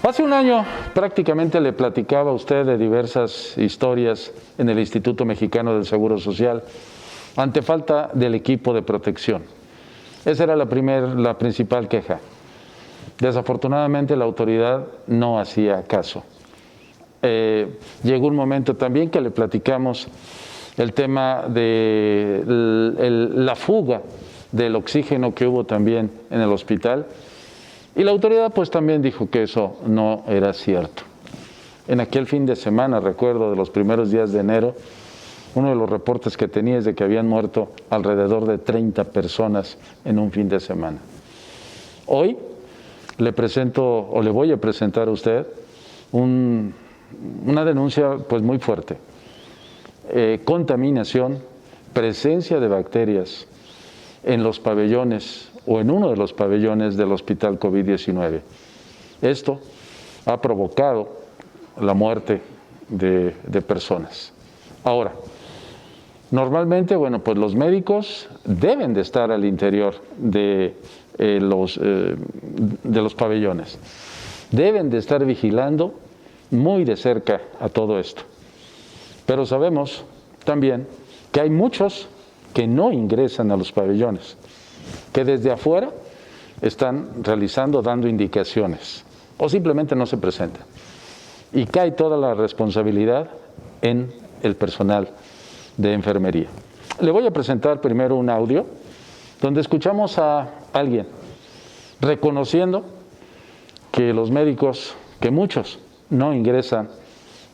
Hace un año prácticamente le platicaba a usted de diversas historias en el Instituto Mexicano del Seguro Social ante falta del equipo de protección. Esa era la principal queja. Desafortunadamente la autoridad no hacía caso. Llegó un momento también que le platicamos el tema de la fuga del oxígeno que hubo también en el hospital, y la autoridad pues también dijo que eso no era cierto. En aquel fin de semana, recuerdo, de los primeros días de enero, uno de los reportes que tenía es de que habían muerto alrededor de 30 personas en un fin de semana. Hoy le presento, o le voy a presentar a usted una denuncia pues muy fuerte. Contaminación, presencia de bacterias en los pabellones o en uno de los pabellones del hospital COVID-19. Esto ha provocado la muerte de personas. Ahora, normalmente, bueno, pues los médicos deben de estar al interior de los pabellones. Deben de estar vigilando muy de cerca a todo esto. Pero sabemos también que hay muchos que no ingresan a los pabellones, que desde afuera están realizando, dando indicaciones, o simplemente no se presentan. Y cae toda la responsabilidad en el personal de enfermería. Le voy a presentar primero un audio donde escuchamos a alguien reconociendo que los médicos, que muchos no ingresan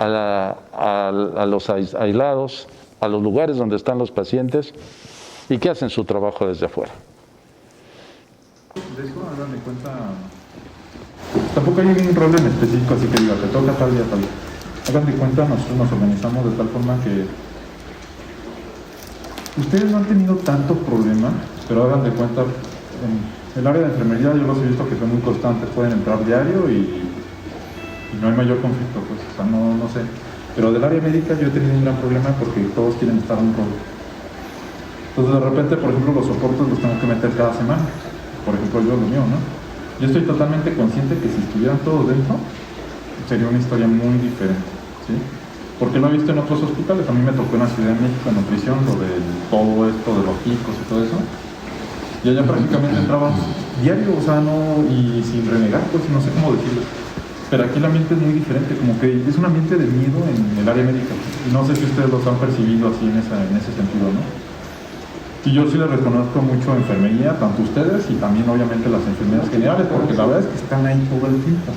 a los aislados, a los lugares donde están los pacientes y que hacen su trabajo desde afuera. De eso, hagan de cuenta, tampoco hay un rol en específico, así que diga, te toca tal día, tal día. Hagan de cuenta, nosotros nos organizamos de tal forma que ustedes no han tenido tanto problema, pero hagan de cuenta, en el área de enfermería yo los he visto que son muy constantes, pueden entrar diario y no hay mayor conflicto, pues, o sea, no sé. Pero del área médica yo he tenido un gran problema porque todos quieren estar en un rol. Entonces de repente, por ejemplo, los soportes los tengo que meter cada semana. Por ejemplo, yo lo mío, ¿no? Yo estoy totalmente consciente que si estuvieran todos dentro, sería una historia muy diferente, ¿sí? Porque lo he visto en otros hospitales. A mí me tocó en la Ciudad de México, en nutrición, lo de todo esto, de los picos y todo eso. Y allá prácticamente entraba diario, o sea, no, y sin renegar, pues, no sé cómo decirlo. Pero aquí el ambiente es muy diferente, como que es un ambiente de miedo en el área médica. Y no sé si ustedes los han percibido así en ese sentido, ¿no? Y yo sí les reconozco mucho enfermería, tanto ustedes y también obviamente las enfermeras generales, porque la verdad es que están ahí todo el tiempo.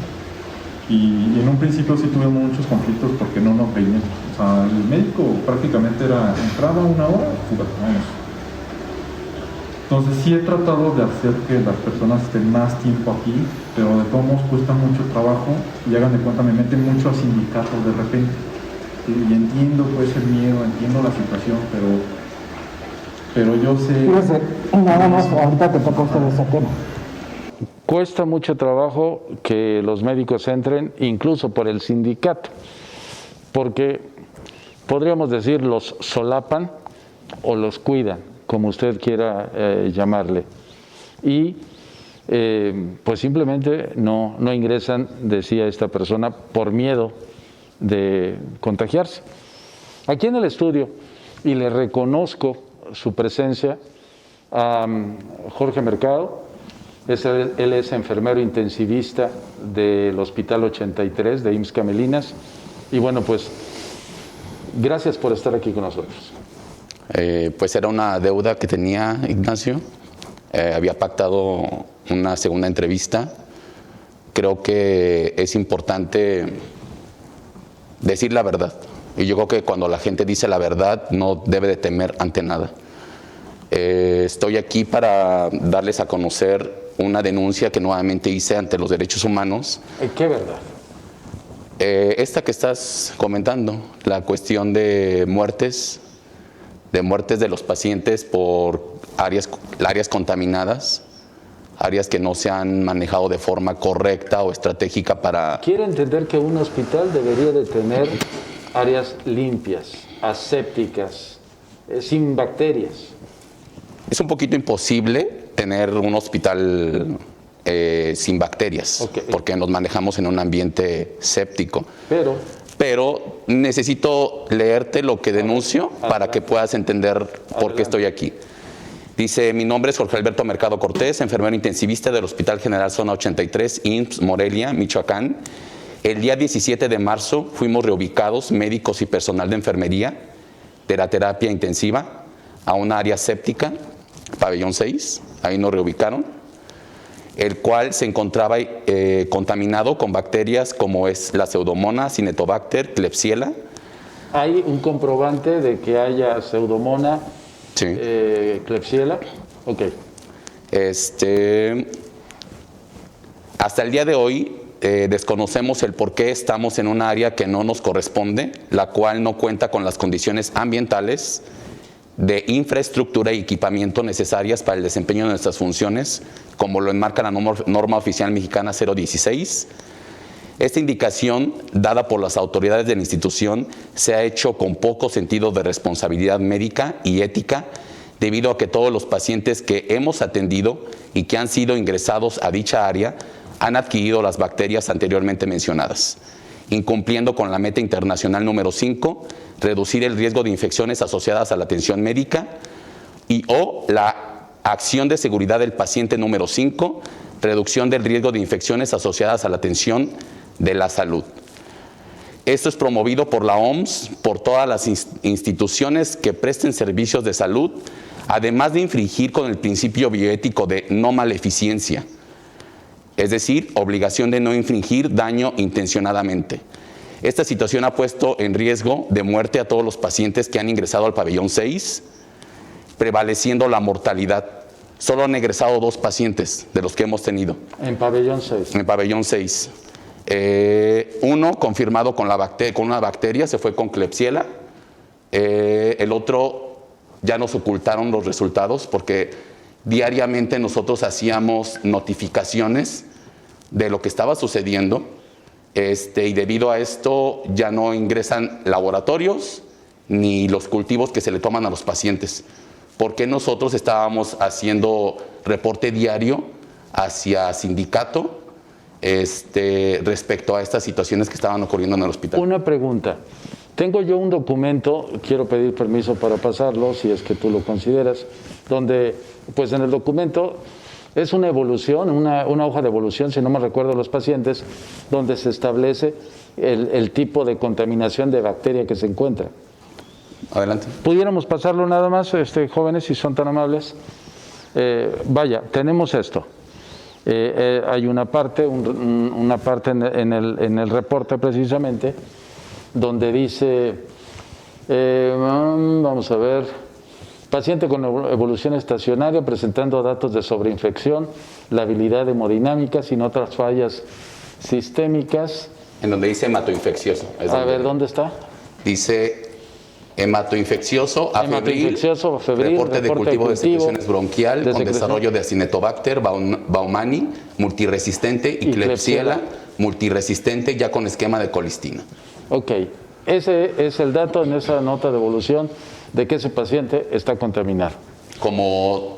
Y en un principio sí tuve muchos conflictos porque no nos veían. O sea, el médico prácticamente entraba una hora, fuga, vamos. Entonces sí he tratado de hacer que las personas estén más tiempo aquí, pero de todos modos cuesta mucho trabajo y hagan de cuenta, me meten mucho a sindicatos de repente. Y entiendo pues el miedo, entiendo la situación, pero yo sé... Fíjese, nada más, ahorita te toca usted ese tema. Cuesta mucho trabajo que los médicos entren, incluso por el sindicato, porque podríamos decir los solapan o los cuidan, como usted quiera llamarle, y pues simplemente no ingresan, decía esta persona, por miedo de contagiarse. Aquí en el estudio, y le reconozco su presencia, a Jorge Mercado. Él es enfermero intensivista del Hospital 83 de IMSS Camelinas. Y bueno, pues, gracias por estar aquí con nosotros. Pues era una deuda que tenía Ignacio. Había pactado una segunda entrevista. Creo que es importante decir la verdad. Y yo creo que cuando la gente dice la verdad, no debe de temer ante nada. Estoy aquí para darles a conocer una denuncia que nuevamente hice ante los derechos humanos. ¿Qué verdad? Esta que estás comentando, la cuestión de muertes de los pacientes por áreas contaminadas, áreas que no se han manejado de forma correcta o estratégica para... Quiero entender que un hospital debería de tener áreas limpias, asépticas, sin bacterias. Es un poquito imposible tener un hospital sin bacterias, Ok. porque nos manejamos en un ambiente séptico. Pero Necesito leerte lo que denuncio para que puedas entender por qué estoy aquí. Dice, mi nombre es Jorge Alberto Mercado Cortés, enfermero intensivista del Hospital General Zona 83, IMSS Morelia, Michoacán. El día 17 de marzo fuimos reubicados, médicos y personal de enfermería, de la terapia intensiva, a una área séptica, pabellón 6, ahí nos reubicaron, el cual se encontraba contaminado con bacterias como es la Pseudomonas, Cinetobacter, Klebsiella. hay un comprobante de que haya Pseudomonas, Sí. Klebsiella. Ok. Hasta el día de hoy desconocemos el por qué estamos en un área que no nos corresponde, la cual no cuenta con las condiciones ambientales, de infraestructura y equipamiento necesarias para el desempeño de nuestras funciones, como lo enmarca la norma oficial mexicana 016. Esta indicación, dada por las autoridades de la institución, se ha hecho con poco sentido de responsabilidad médica y ética, debido a que todos los pacientes que hemos atendido y que han sido ingresados a dicha área han adquirido las bacterias anteriormente mencionadas, incumpliendo con la meta internacional número 5, reducir el riesgo de infecciones asociadas a la atención médica, o la acción de seguridad del paciente número 5, reducción del riesgo de infecciones asociadas a la atención de la salud. Esto es promovido por la OMS, por todas las instituciones que presten servicios de salud, además de infringir con el principio bioético de no maleficencia, es decir, obligación de no infringir daño intencionadamente. Esta situación ha puesto en riesgo de muerte a todos los pacientes que han ingresado al pabellón 6, prevaleciendo la mortalidad. Solo han ingresado 2 pacientes de los que hemos tenido. En pabellón 6. En pabellón 6. Uno confirmado con una bacteria, se fue con Klebsiella. El otro ya nos ocultaron los resultados porque diariamente nosotros hacíamos notificaciones de lo que estaba sucediendo. Y debido a esto ya no ingresan laboratorios ni los cultivos que se le toman a los pacientes, porque nosotros estábamos haciendo reporte diario hacia sindicato respecto a estas situaciones que estaban ocurriendo en el hospital. Una pregunta. Tengo yo un documento, quiero pedir permiso para pasarlo, si es que tú lo consideras, donde, pues en el documento es una evolución, una hoja de evolución, si no me recuerdo, los pacientes, donde se establece el tipo de contaminación de bacteria que se encuentra. Adelante. ¿Pudiéramos pasarlo nada más, jóvenes, si son tan amables? Vaya, tenemos esto. Hay una parte, en el reporte precisamente, donde dice, vamos a ver, paciente con evolución estacionaria presentando datos de sobreinfección, labilidad hemodinámica sin otras fallas sistémicas. En donde dice hematoinfeccioso. A ver, ¿dónde está? Dice hematoinfeccioso febril, reporte de cultivo de secreciones bronquial con desarrollo de Acinetobacter baumannii, multiresistente, y Klebsiella multiresistente ya con esquema de colistina. Ok, ese es el dato en esa nota de evolución de que ese paciente está contaminado. Como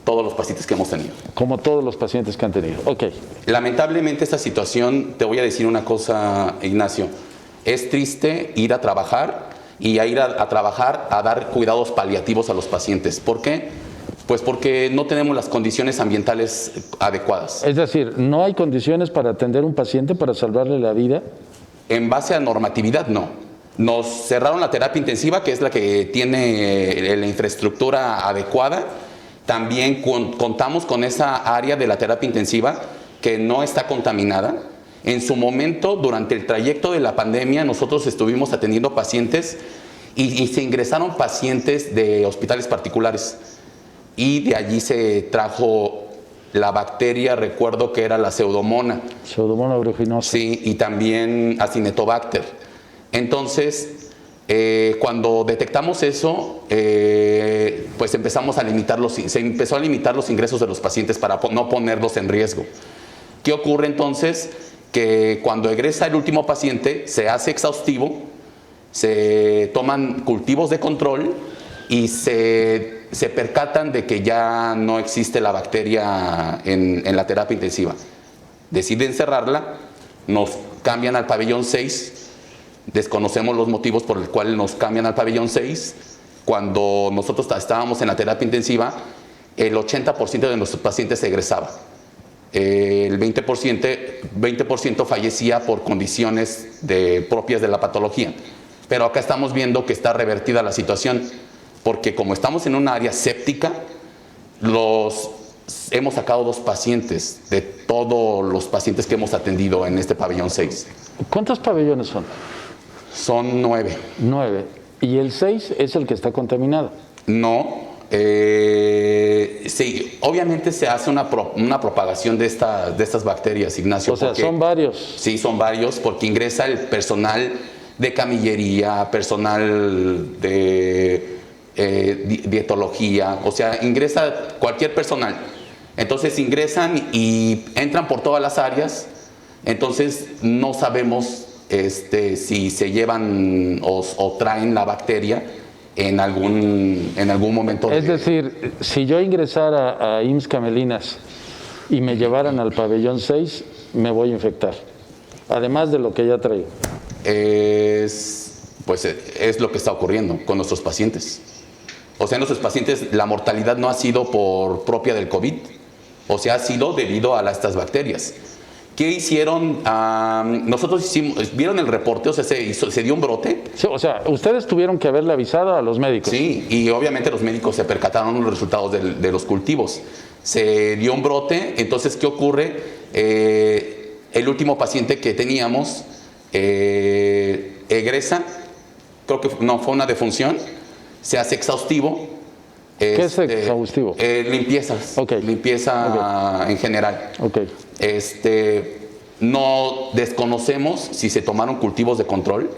todos los pacientes que hemos tenido. Como todos los pacientes que han tenido. Ok. Lamentablemente esta situación, te voy a decir una cosa, Ignacio, es triste ir a trabajar y a ir a trabajar a dar cuidados paliativos a los pacientes. ¿Por qué? Pues porque no tenemos las condiciones ambientales adecuadas. Es decir, ¿no hay condiciones para atender a un paciente para salvarle la vida? En base a normatividad, no. Nos cerraron la terapia intensiva, que es la que tiene la infraestructura adecuada. También contamos con esa área de la terapia intensiva que no está contaminada. En su momento, durante el trayecto de la pandemia, nosotros estuvimos atendiendo pacientes y se ingresaron pacientes de hospitales particulares. Y de allí se trajo la bacteria, recuerdo que era la Pseudomonas. Pseudomonas aeruginosa. Sí, y también Acinetobacter. Entonces, cuando detectamos eso, pues empezamos a se empezó a limitar los ingresos de los pacientes para no ponerlos en riesgo. ¿Qué ocurre entonces? Que cuando egresa el último paciente, se hace exhaustivo, se toman cultivos de control y se se percatan de que ya no existe la bacteria en la terapia intensiva. Deciden cerrarla, nos cambian al pabellón 6, desconocemos los motivos por los cuales nos cambian al pabellón 6. Cuando nosotros estábamos en la terapia intensiva, el 80% de nuestros pacientes egresaba. El 20% fallecía por condiciones propias de la patología. Pero acá estamos viendo que está revertida la situación, porque como estamos en un área séptica, hemos sacado 2 pacientes de todos los pacientes que hemos atendido en este pabellón 6. ¿Cuántos pabellones son? Son 9. 9. ¿Y el 6 es el que está contaminado? No. Sí, obviamente se hace una propagación de estas bacterias, Ignacio. O sea, son varios. Sí, son varios, porque ingresa el personal de camillería, personal de dietología, o sea, ingresa cualquier personal. Entonces ingresan y entran por todas las áreas, entonces no sabemos si se llevan o traen la bacteria en algún momento. Es decir, si yo ingresara a IMSS Camelinas y me llevaran al pabellón 6, me voy a infectar, además de lo que ya traigo. Pues es lo que está ocurriendo con nuestros pacientes. O sea, nuestros pacientes, la mortalidad no ha sido propia del COVID, o sea, ha sido debido a estas bacterias. ¿Qué hicieron? Nosotros ¿vieron el reporte? O sea, se dio un brote. Sí, o sea, ustedes tuvieron que haberle avisado a los médicos. Sí, y obviamente los médicos se percataron los resultados de los cultivos. Se dio un brote, entonces, ¿qué ocurre? El último paciente que teníamos egresa, creo que no, fue una defunción, se hace exhaustivo. ¿Qué es exhaustivo? Limpiezas, Okay. Limpieza en general. Okay. No desconocemos si se tomaron cultivos de control,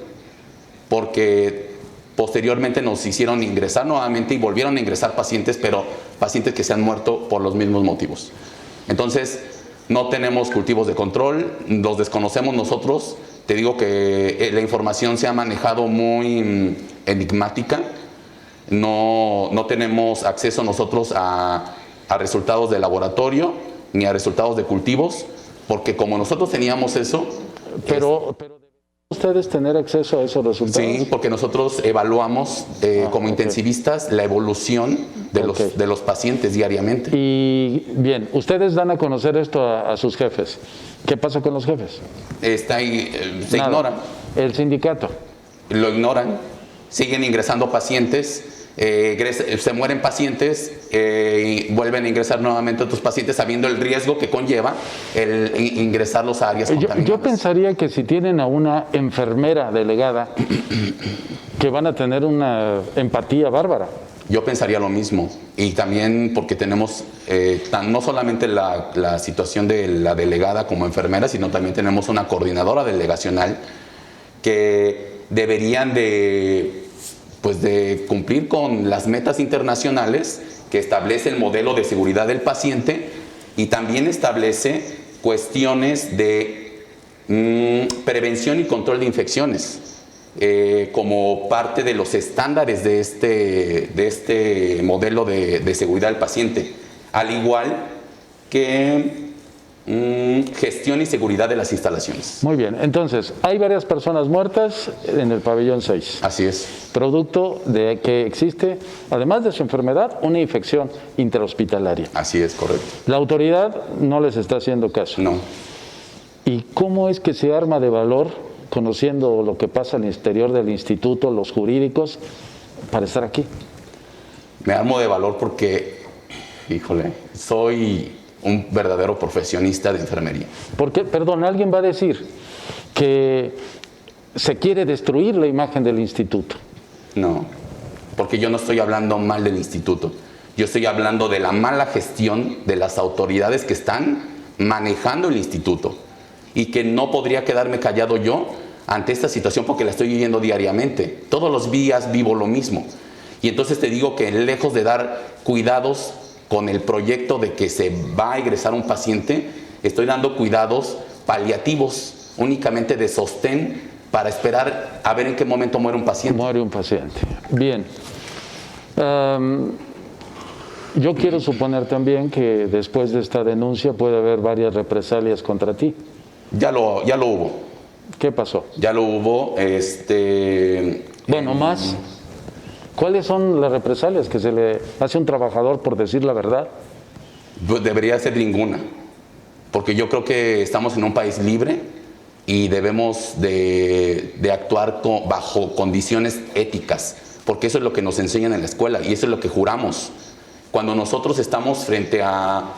porque posteriormente nos hicieron ingresar nuevamente y volvieron a ingresar pacientes, pero pacientes que se han muerto por los mismos motivos. Entonces, no tenemos cultivos de control, los desconocemos nosotros. Te digo que la información se ha manejado muy enigmática. No tenemos acceso nosotros a resultados de laboratorio ni a resultados de cultivos, porque como nosotros teníamos eso... Pero ¿deben ustedes tener acceso a esos resultados? Sí, porque nosotros evaluamos como intensivistas la evolución de los pacientes diariamente. Y bien, ustedes dan a conocer esto a sus jefes. ¿Qué pasa con los jefes? Está ahí, se Nada. ignora. ¿El sindicato? Lo ignoran, siguen ingresando pacientes, se mueren pacientes y vuelven a ingresar nuevamente otros pacientes sabiendo el riesgo que conlleva el ingresarlos a áreas contaminadas. Yo pensaría que si tienen a una enfermera delegada, que van a tener una empatía bárbara. Yo pensaría lo mismo, y también porque tenemos no solamente la situación de la delegada como enfermera, sino también tenemos una coordinadora delegacional que deberían de cumplir con las metas internacionales que establece el modelo de seguridad del paciente, y también establece cuestiones de prevención y control de infecciones como parte de los estándares de este modelo de seguridad del paciente, al igual que gestión y seguridad de las instalaciones. Muy bien, entonces, hay varias personas muertas en el pabellón 6. Así es. Producto de que existe, además de su enfermedad, una infección intrahospitalaria. Así es, correcto. La autoridad no les está haciendo caso. No. ¿Y cómo es que se arma de valor, conociendo lo que pasa al exterior del instituto, los jurídicos, para estar aquí? Me armo de valor porque, híjole, soy un verdadero profesionista de enfermería. Porque, perdón, alguien va a decir que se quiere destruir la imagen del instituto. No, porque yo no estoy hablando mal del instituto. Yo estoy hablando de la mala gestión de las autoridades que están manejando el instituto, y que no podría quedarme callado yo ante esta situación porque la estoy viviendo diariamente. Todos los días vivo lo mismo. Y entonces te digo que lejos de dar cuidados con el proyecto de que se va a egresar un paciente, estoy dando cuidados paliativos, únicamente de sostén, para esperar a ver en qué momento muere un paciente. Muere un paciente. Bien. Yo quiero suponer también que después de esta denuncia puede haber varias represalias contra ti. Ya lo hubo. ¿Qué pasó? Ya lo hubo. Bueno, más. ¿Cuáles son las represalias que se le hace a un trabajador por decir la verdad? Pues debería ser ninguna, porque yo creo que estamos en un país libre y debemos de actuar bajo condiciones éticas, porque eso es lo que nos enseñan en la escuela y eso es lo que juramos. Cuando nosotros estamos frente a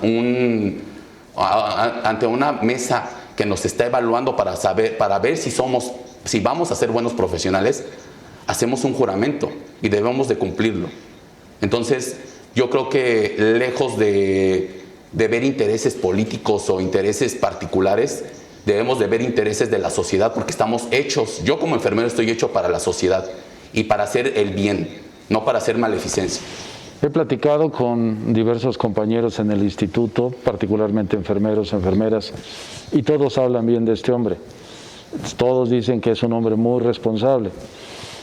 ante una mesa que nos está evaluando para ver si vamos a ser buenos profesionales, hacemos un juramento y debemos de cumplirlo. Entonces, yo creo que lejos de ver intereses políticos o intereses particulares, debemos de ver intereses de la sociedad, porque estamos hechos, yo como enfermero estoy hecho para la sociedad y para hacer el bien, no para hacer maleficencia. He platicado con diversos compañeros en el instituto, particularmente enfermeros, enfermeras, y todos hablan bien de este hombre. Todos dicen que es un hombre muy responsable.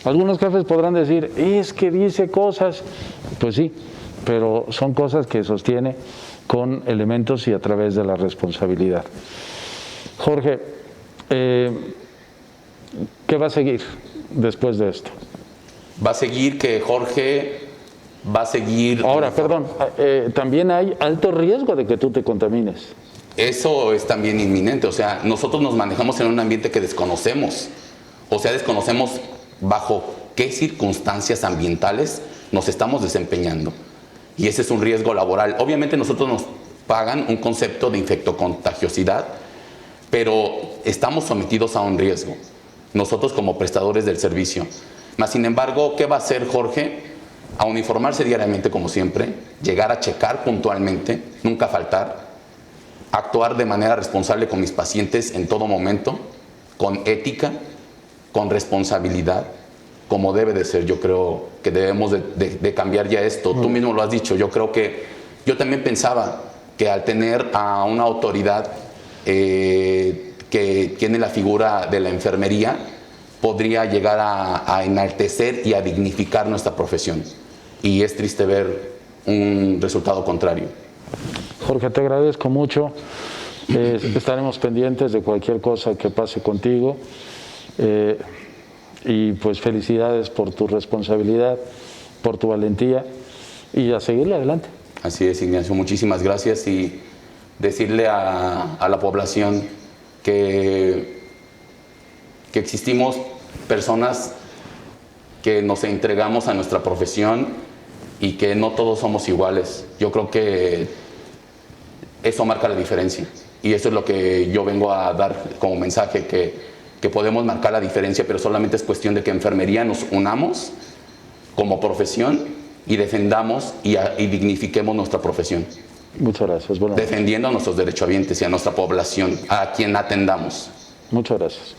Algunos jefes podrán decir, es que dice cosas, pues sí, pero son cosas que sostiene con elementos y a través de la responsabilidad. Jorge, ¿qué va a seguir después de esto? Va a seguir que Jorge va a seguir... Ahora, perdón, también hay alto riesgo de que tú te contamines. Eso es también inminente, o sea, nosotros nos manejamos en un ambiente que desconocemos, o sea, desconocemos bajo qué circunstancias ambientales nos estamos desempeñando. Y ese es un riesgo laboral. Obviamente nosotros nos pagan un concepto de infectocontagiosidad, pero estamos sometidos a un riesgo, nosotros como prestadores del servicio. Mas, sin embargo, ¿qué va a hacer Jorge? A uniformarse diariamente como siempre, llegar a checar puntualmente, nunca faltar, actuar de manera responsable con mis pacientes en todo momento, con ética, con responsabilidad, como debe de ser. Yo creo que debemos de cambiar ya esto. Tú mismo lo has dicho, yo creo que yo también pensaba que al tener a una autoridad que tiene la figura de la enfermería, podría llegar a enaltecer y a dignificar nuestra profesión. Y es triste ver un resultado contrario. Jorge, te agradezco mucho. Estaremos pendientes de cualquier cosa que pase contigo. Y pues felicidades por tu responsabilidad, por tu valentía y a seguirle adelante. Así es, Ignacio, muchísimas gracias y decirle a la población que existimos personas que nos entregamos a nuestra profesión y que no todos somos iguales. Yo creo que eso marca la diferencia y eso es lo que yo vengo a dar como mensaje, que podemos marcar la diferencia, pero solamente es cuestión de que enfermería nos unamos como profesión y defendamos y dignifiquemos nuestra profesión. Muchas gracias. Bueno, defendiendo a nuestros derechohabientes y a nuestra población, a quien atendamos. muchas gracias.